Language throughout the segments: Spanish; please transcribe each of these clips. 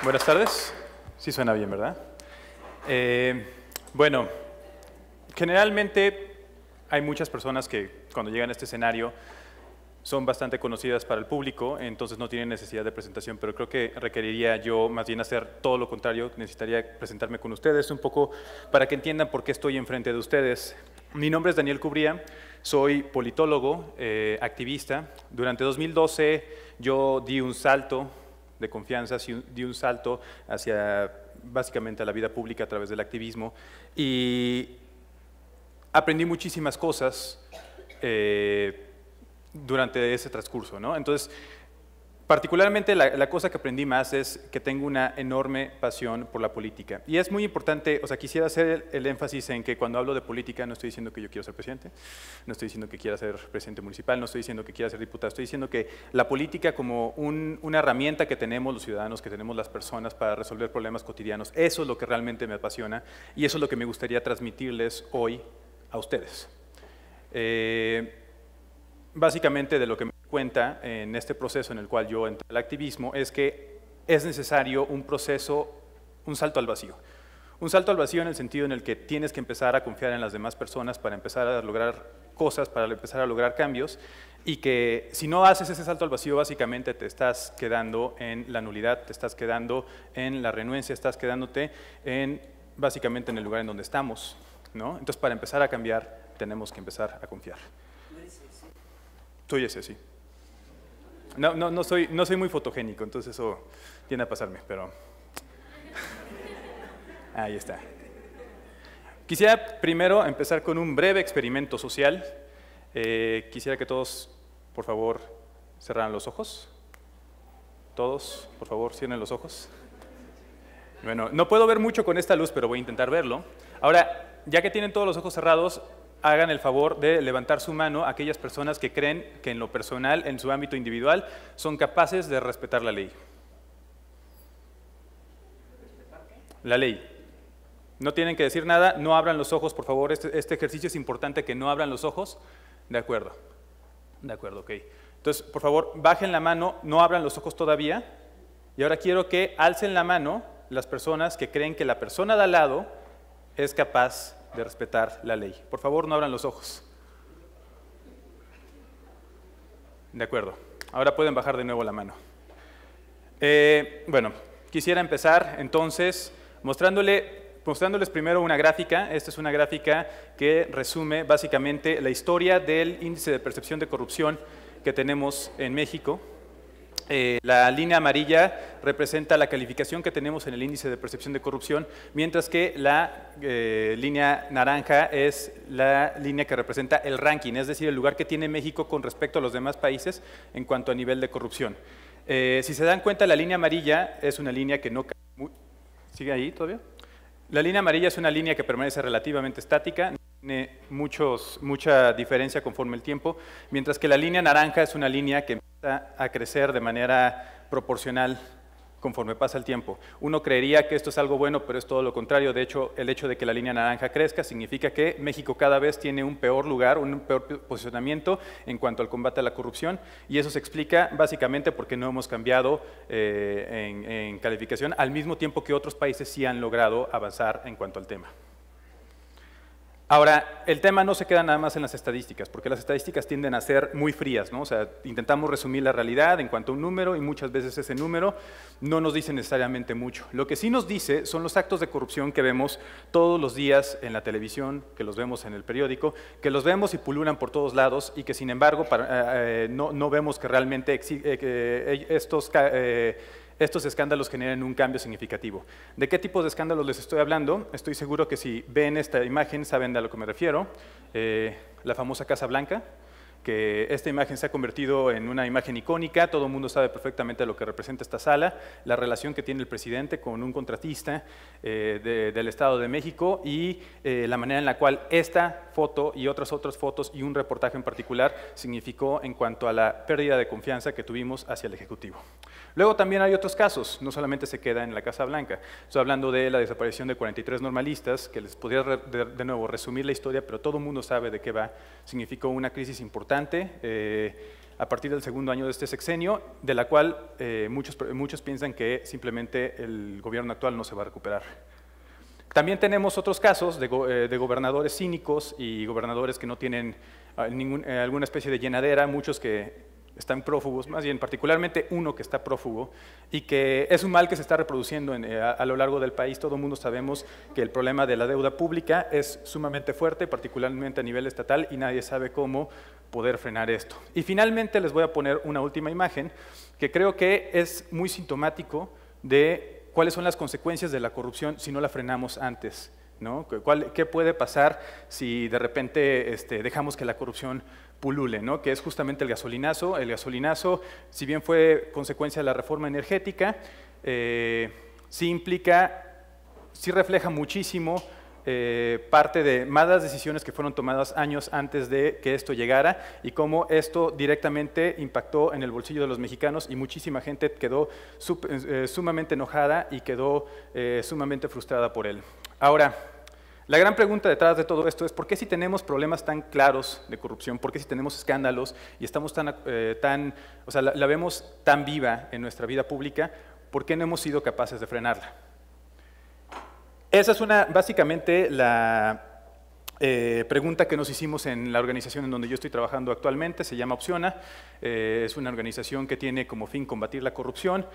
Buenas tardes. Sí suena bien, ¿verdad? Bueno, generalmente hay muchas personas que cuando llegan a este escenario son bastante conocidas para el público, entonces no tienen necesidad de presentación, pero creo que requeriría yo más bien hacer todo lo contrario. Necesitaría presentarme con ustedes un poco para que entiendan por qué estoy enfrente de ustedes. Mi nombre es Daniel Cubría, soy politólogo, activista. Durante 2012 yo di un salto de confianza, di un salto hacia básicamente a la vida pública a través del activismo y aprendí muchísimas cosas durante ese transcurso, ¿no? Entonces, particularmente la cosa que aprendí más es que tengo una enorme pasión por la política. Y es muy importante, o sea, quisiera hacer el énfasis en que cuando hablo de política no estoy diciendo que yo quiero ser presidente, no estoy diciendo que quiera ser presidente municipal, no estoy diciendo que quiera ser diputado, estoy diciendo que la política como una herramienta que tenemos los ciudadanos, que tenemos las personas para resolver problemas cotidianos, eso es lo que realmente me apasiona y eso es lo que me gustaría transmitirles hoy a ustedes. Básicamente de lo que me doy cuenta en este proceso en el cual yo entré al activismo es que es necesario un proceso, un salto al vacío. Un salto al vacío en el sentido en el que tienes que empezar a confiar en las demás personas para empezar a lograr cosas, para empezar a lograr cambios, y que si no haces ese salto al vacío, básicamente te estás quedando en la nulidad, te estás quedando en la renuencia, estás quedándote básicamente en el lugar en donde estamos, ¿no? Entonces, para empezar a cambiar, tenemos que empezar a confiar. Soy ese, sí. No soy muy fotogénico, entonces eso tiende a pasarme, pero ahí está. Quisiera primero empezar con un breve experimento social. Quisiera que todos, por favor, cerraran los ojos. Todos, por favor, cierren los ojos. Bueno, no puedo ver mucho con esta luz, pero voy a intentar verlo. Ahora, ya que tienen todos los ojos cerrados, hagan el favor de levantar su mano a aquellas personas que creen que en lo personal, en su ámbito individual, son capaces de respetar la ley. La ley. No tienen que decir nada, no abran los ojos, por favor. Este ejercicio es importante, que no abran los ojos. De acuerdo. De acuerdo, ok. Entonces, por favor, bajen la mano, no abran los ojos todavía. Y ahora quiero que alcen la mano las personas que creen que la persona de al lado es capaz de respetar la ley. Por favor, no abran los ojos. De acuerdo. Ahora pueden bajar de nuevo la mano. Bueno, quisiera empezar entonces mostrándoles primero una gráfica. Esta es una gráfica que resume básicamente la historia del índice de percepción de corrupción que tenemos en México. La línea amarilla representa la calificación que tenemos en el índice de percepción de corrupción, mientras que la línea naranja es la línea que representa el ranking, es decir, el lugar que tiene México con respecto a los demás países en cuanto a nivel de corrupción. Si se dan cuenta, la línea amarilla es una línea que no... ¿Sigue ahí todavía? La línea amarilla es una línea que permanece relativamente estática, no tiene mucha diferencia conforme el tiempo, mientras que la línea naranja es una línea que empieza a crecer de manera proporcional conforme pasa el tiempo. Uno creería que esto es algo bueno, pero es todo lo contrario. De hecho, el hecho de que la línea naranja crezca significa que México cada vez tiene un peor lugar, un peor posicionamiento en cuanto al combate a la corrupción, y eso se explica básicamente porque no hemos cambiado en calificación, al mismo tiempo que otros países sí han logrado avanzar en cuanto al tema. Ahora, el tema no se queda nada más en las estadísticas, porque las estadísticas tienden a ser muy frías, ¿no? O sea, intentamos resumir la realidad en cuanto a un número y muchas veces ese número no nos dice necesariamente mucho. Lo que sí nos dice son los actos de corrupción que vemos todos los días en la televisión, que los vemos en el periódico, que los vemos y pululan por todos lados y que sin embargo no vemos que realmente estos escándalos generan un cambio significativo. ¿De qué tipos de escándalos les estoy hablando? Estoy seguro que si ven esta imagen saben a lo que me refiero. La famosa Casa Blanca, que esta imagen se ha convertido en una imagen icónica, todo el mundo sabe perfectamente lo que representa esta sala, la relación que tiene el presidente con un contratista del Estado de México y la manera en la cual esta foto y otras fotos y un reportaje en particular significó en cuanto a la pérdida de confianza que tuvimos hacia el Ejecutivo. Luego también hay otros casos, no solamente se queda en la Casa Blanca. Estoy hablando de la desaparición de 43 normalistas, que les podría de nuevo resumir la historia, pero todo el mundo sabe de qué va. Significó una crisis importante. a partir del segundo año de este sexenio, de la cual muchos piensan que simplemente el gobierno actual no se va a recuperar. También tenemos otros casos de gobernadores cínicos y gobernadores que no tienen alguna especie de llenadera, muchos que están prófugos, más bien particularmente uno que está prófugo, y que es un mal que se está reproduciendo a lo largo del país. Todo el mundo sabemos que el problema de la deuda pública es sumamente fuerte, particularmente a nivel estatal, y nadie sabe cómo poder frenar esto. Y finalmente les voy a poner una última imagen que creo que es muy sintomático de cuáles son las consecuencias de la corrupción si no la frenamos antes, ¿no? ¿Qué puede pasar si de repente dejamos que la corrupción pulule, ¿no? Que es justamente el gasolinazo. El gasolinazo, si bien fue consecuencia de la reforma energética, sí refleja muchísimo parte de malas decisiones que fueron tomadas años antes de que esto llegara y cómo esto directamente impactó en el bolsillo de los mexicanos y muchísima gente quedó sumamente enojada y quedó sumamente frustrada por él. Ahora, la gran pregunta detrás de todo esto es ¿por qué si tenemos problemas tan claros de corrupción, por qué si tenemos escándalos y estamos la vemos tan viva en nuestra vida pública, por qué no hemos sido capaces de frenarla? Esa es básicamente la pregunta que nos hicimos en la organización en donde yo estoy trabajando actualmente, se llama Opciona, es una organización que tiene como fin combatir la corrupción,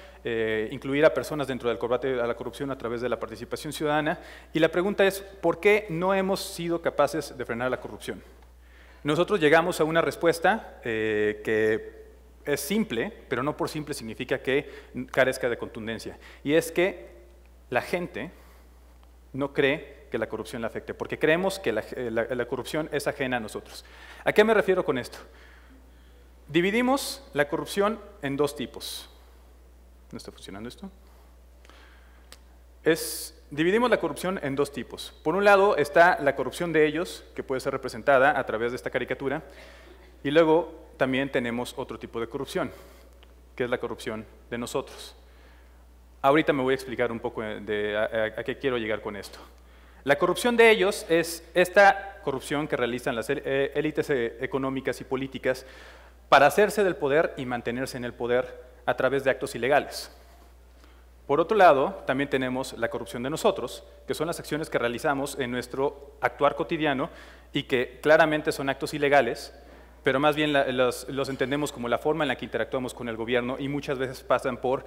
incluir a personas dentro del combate a la corrupción a través de la participación ciudadana, y la pregunta es, ¿por qué no hemos sido capaces de frenar la corrupción? Nosotros llegamos a una respuesta que es simple, pero no por simple significa que carezca de contundencia, y es que la gente no cree que la corrupción la afecte, porque creemos que la corrupción es ajena a nosotros. ¿A qué me refiero con esto? Dividimos la corrupción en dos tipos. ¿No está funcionando esto? Dividimos la corrupción en dos tipos. Por un lado está la corrupción de ellos, que puede ser representada a través de esta caricatura, y luego también tenemos otro tipo de corrupción, que es la corrupción de nosotros. Ahorita me voy a explicar un poco a qué quiero llegar con esto. La corrupción de ellos es esta corrupción que realizan las élites económicas y políticas para hacerse del poder y mantenerse en el poder a través de actos ilegales. Por otro lado, también tenemos la corrupción de nosotros, que son las acciones que realizamos en nuestro actuar cotidiano y que claramente son actos ilegales, pero más bien los entendemos como la forma en la que interactuamos con el gobierno y muchas veces pasan por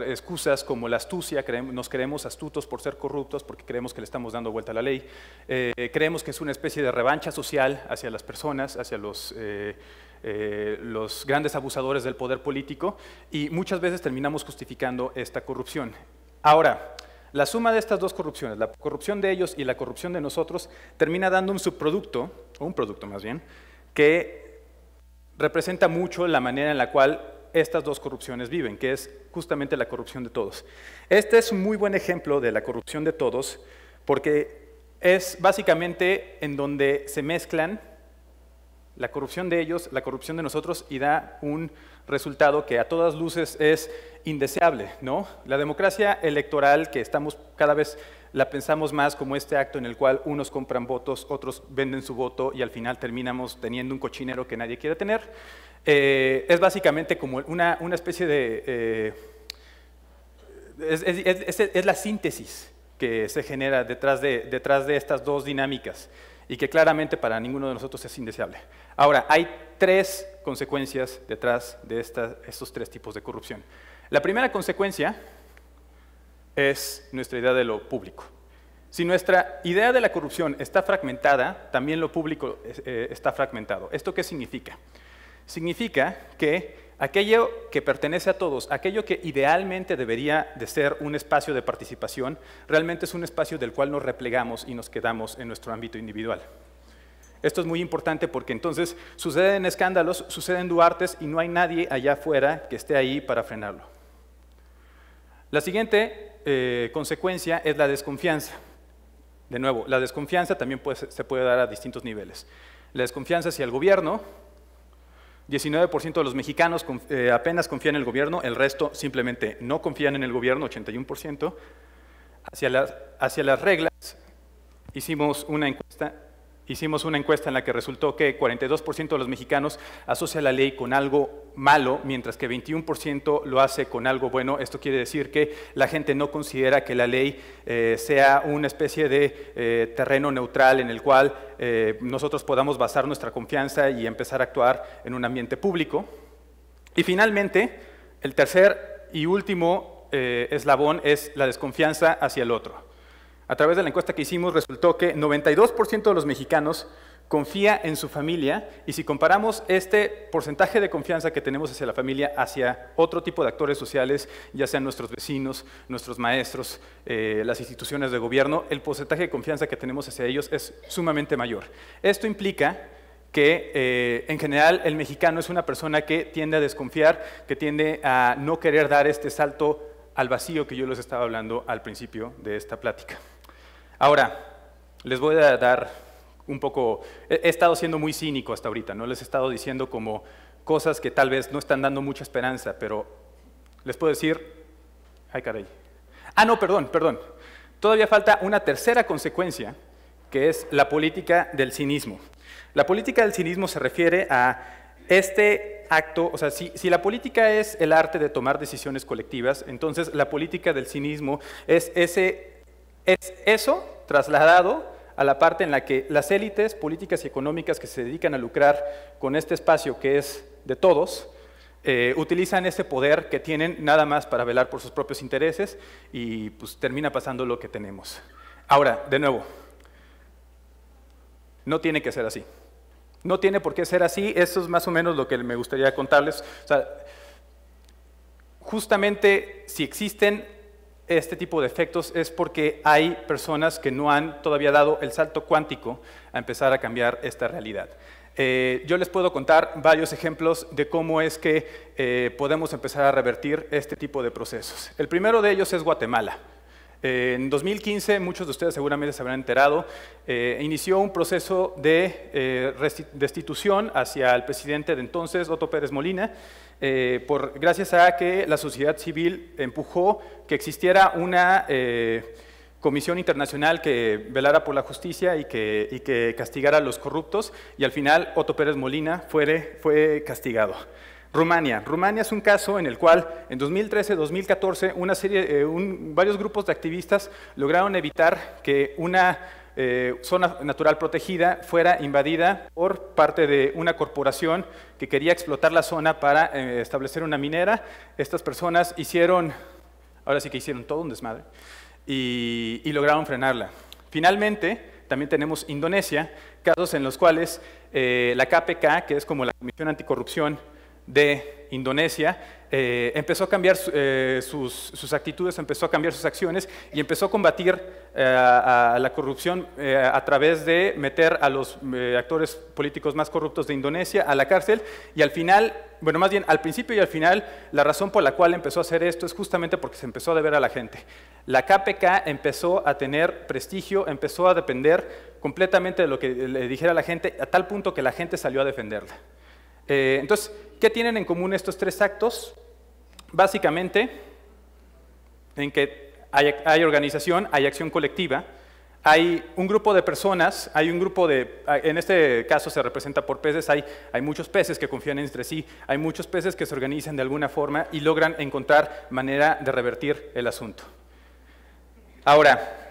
excusas como la astucia, nos creemos astutos por ser corruptos porque creemos que le estamos dando vuelta a la ley, creemos que es una especie de revancha social hacia las personas, hacia los grandes abusadores del poder político y muchas veces terminamos justificando esta corrupción. Ahora, la suma de estas dos corrupciones, la corrupción de ellos y la corrupción de nosotros, termina dando un subproducto, o un producto más bien, que representa mucho la manera en la cual estas dos corrupciones viven, que es justamente la corrupción de todos. Este es un muy buen ejemplo de la corrupción de todos, porque es básicamente en donde se mezclan la corrupción de ellos, la corrupción de nosotros, y da un resultado que a todas luces es indeseable, ¿no? La democracia electoral, que cada vez la pensamos más como este acto en el cual unos compran votos, otros venden su voto y al final terminamos teniendo un cochinero que nadie quiere tener, es básicamente como una especie de… es la síntesis que se genera detrás de estas dos dinámicas y que claramente para ninguno de nosotros es indeseable. Ahora, hay tres consecuencias detrás de estos tres tipos de corrupción. La primera consecuencia es nuestra idea de lo público. Si nuestra idea de la corrupción está fragmentada, también lo público está fragmentado. ¿Esto qué significa? Significa que aquello que pertenece a todos, aquello que idealmente debería de ser un espacio de participación, realmente es un espacio del cual nos replegamos y nos quedamos en nuestro ámbito individual. Esto es muy importante porque entonces suceden escándalos, suceden Duartes y no hay nadie allá afuera que esté ahí para frenarlo. La siguiente consecuencia es la desconfianza. De nuevo, la desconfianza también se puede dar a distintos niveles. La desconfianza hacia el gobierno, 19% de los mexicanos apenas confían en el gobierno, el resto simplemente no confían en el gobierno, 81%. Hacia las reglas, hicimos una encuesta hicimos una encuesta en la que resultó que 42% de los mexicanos asocia la ley con algo malo, mientras que 21% lo hace con algo bueno. Esto quiere decir que la gente no considera que la ley sea una especie de terreno neutral en el cual nosotros podamos basar nuestra confianza y empezar a actuar en un ambiente público. Y finalmente, el tercer y último eslabón es la desconfianza hacia el otro. A través de la encuesta que hicimos resultó que 92% de los mexicanos confía en su familia, y si comparamos este porcentaje de confianza que tenemos hacia la familia hacia otro tipo de actores sociales, ya sean nuestros vecinos, nuestros maestros, las instituciones de gobierno, el porcentaje de confianza que tenemos hacia ellos es sumamente mayor. Esto implica que en general el mexicano es una persona que tiende a desconfiar, que tiende a no querer dar este salto al vacío que yo les estaba hablando al principio de esta plática. Ahora, les voy a dar un poco, he estado siendo muy cínico hasta ahorita, ¿no? Les he estado diciendo como cosas que tal vez no están dando mucha esperanza, pero les puedo decir, ay caray, no, perdón, todavía falta una tercera consecuencia, que es la política del cinismo. La política del cinismo se refiere a este acto, o sea, si la política es el arte de tomar decisiones colectivas, entonces la política del cinismo es eso trasladado a la parte en la que las élites políticas y económicas que se dedican a lucrar con este espacio que es de todos, utilizan ese poder que tienen nada más para velar por sus propios intereses y pues termina pasando lo que tenemos. Ahora, de nuevo, no tiene que ser así. No tiene por qué ser así, eso es más o menos lo que me gustaría contarles. O sea, justamente si existen este tipo de efectos es porque hay personas que no han todavía dado el salto cuántico a empezar a cambiar esta realidad. Yo les puedo contar varios ejemplos de cómo es que podemos empezar a revertir este tipo de procesos. El primero de ellos es Guatemala. En 2015, muchos de ustedes seguramente se habrán enterado, inició un proceso de destitución hacia el presidente de entonces, Otto Pérez Molina, gracias a que la sociedad civil empujó que existiera una comisión internacional que velara por la justicia y que castigara a los corruptos, y al final Otto Pérez Molina fue castigado. Rumania es un caso en el cual en 2013-2014 varios grupos de activistas lograron evitar que una zona natural protegida fuera invadida por parte de una corporación que quería explotar la zona para establecer una minera. Estas personas ahora sí que hicieron todo un desmadre y lograron frenarla. Finalmente, también tenemos Indonesia, casos en los cuales la KPK, que es como la Comisión Anticorrupción de Indonesia, empezó a cambiar sus actitudes, empezó a cambiar sus acciones y empezó a combatir a la corrupción a través de meter a los actores políticos más corruptos de Indonesia a la cárcel, y al final, bueno, más bien al principio y al final, la razón por la cual empezó a hacer esto es justamente porque se empezó a deber a la gente. La KPK empezó a tener prestigio, empezó a depender completamente de lo que le dijera la gente, a tal punto que la gente salió a defenderla. Entonces, ¿qué tienen en común estos tres actos? Básicamente, en que hay organización, hay acción colectiva, hay un grupo de personas, en este caso se representa por peces, hay muchos peces que confían entre sí, hay muchos peces que se organizan de alguna forma y logran encontrar manera de revertir el asunto. Ahora,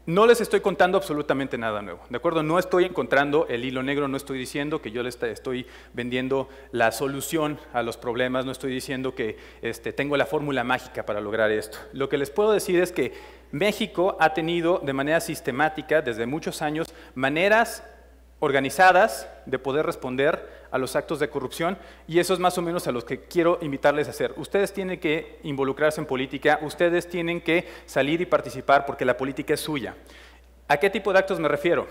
no les estoy contando absolutamente nada nuevo, ¿de acuerdo? No estoy encontrando el hilo negro, no estoy diciendo que yo les estoy vendiendo la solución a los problemas, no estoy diciendo que tengo la fórmula mágica para lograr esto. Lo que les puedo decir es que México ha tenido de manera sistemática, desde muchos años, maneras organizadas de poder responder a los actos de corrupción, y eso es más o menos a los que quiero invitarles a hacer. Ustedes tienen que involucrarse en política, ustedes tienen que salir y participar porque la política es suya. ¿A qué tipo de actos me refiero?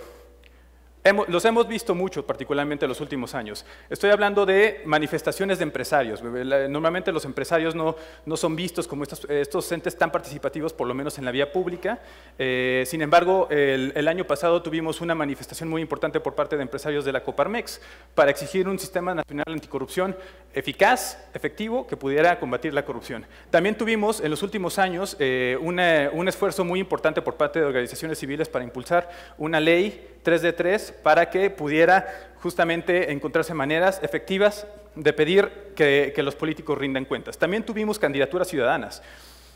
Los hemos visto mucho, particularmente en los últimos años. Estoy hablando de manifestaciones de empresarios. Normalmente los empresarios no son vistos como estos entes tan participativos, por lo menos en la vía pública. Sin embargo, el año pasado tuvimos una manifestación muy importante por parte de empresarios de la Coparmex para exigir un sistema nacional anticorrupción eficaz, efectivo, que pudiera combatir la corrupción. También tuvimos en los últimos años un esfuerzo muy importante por parte de organizaciones civiles para impulsar una ley 3D3 para que pudiera justamente encontrarse maneras efectivas de pedir que los políticos rindan cuentas. También tuvimos candidaturas ciudadanas.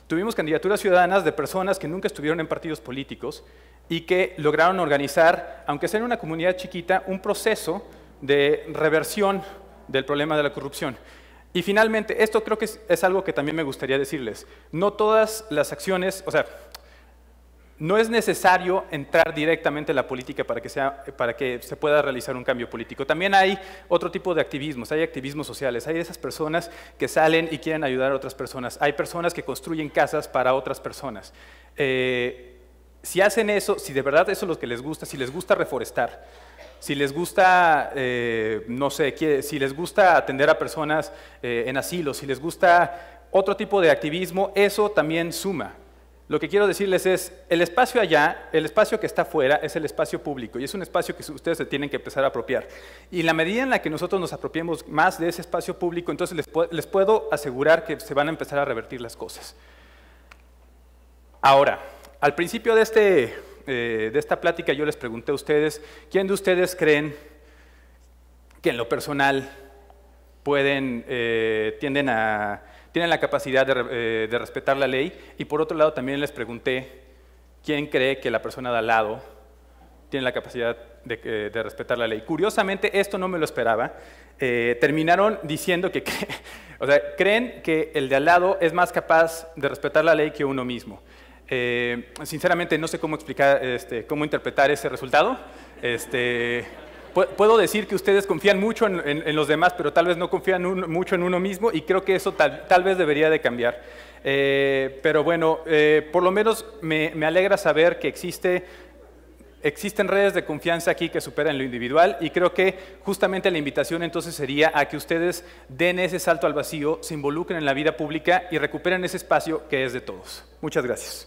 Tuvimos candidaturas ciudadanas de personas que nunca estuvieron en partidos políticos y que lograron organizar, aunque sea en una comunidad chiquita, un proceso de reversión del problema de la corrupción. Y finalmente, esto creo que es algo que también me gustaría decirles. No todas las acciones, o sea, no es necesario entrar directamente en la política para que se pueda realizar un cambio político. También hay otro tipo de activismos, hay activismos sociales, hay esas personas que salen y quieren ayudar a otras personas, hay personas que construyen casas para otras personas. Si hacen eso, si de verdad eso es lo que les gusta, si les gusta reforestar, si les gusta, no sé, si les gusta atender a personas en asilo, si les gusta otro tipo de activismo, eso también suma. Lo que quiero decirles es, el espacio allá, el espacio que está afuera, es el espacio público y es un espacio que ustedes se tienen que empezar a apropiar. Y en la medida en la que nosotros nos apropiemos más de ese espacio público, entonces les puedo asegurar que se van a empezar a revertir las cosas. Ahora, al principio de esta plática yo les pregunté a ustedes, ¿quién de ustedes creen que en lo personal tienen la capacidad de respetar la ley? Y por otro lado también les pregunté, ¿quién cree que la persona de al lado tiene la capacidad de respetar la ley? Curiosamente, esto no me lo esperaba. Terminaron diciendo que o sea, creen que el de al lado es más capaz de respetar la ley que uno mismo. Sinceramente no sé cómo explicar, cómo interpretar ese resultado. Puedo decir que ustedes confían mucho en los demás, pero tal vez no confían mucho en uno mismo y creo que eso tal vez debería de cambiar. Pero bueno, por lo menos me alegra saber que existen redes de confianza aquí que superan lo individual y creo que justamente la invitación entonces sería a que ustedes den ese salto al vacío, se involucren en la vida pública y recuperen ese espacio que es de todos. Muchas gracias.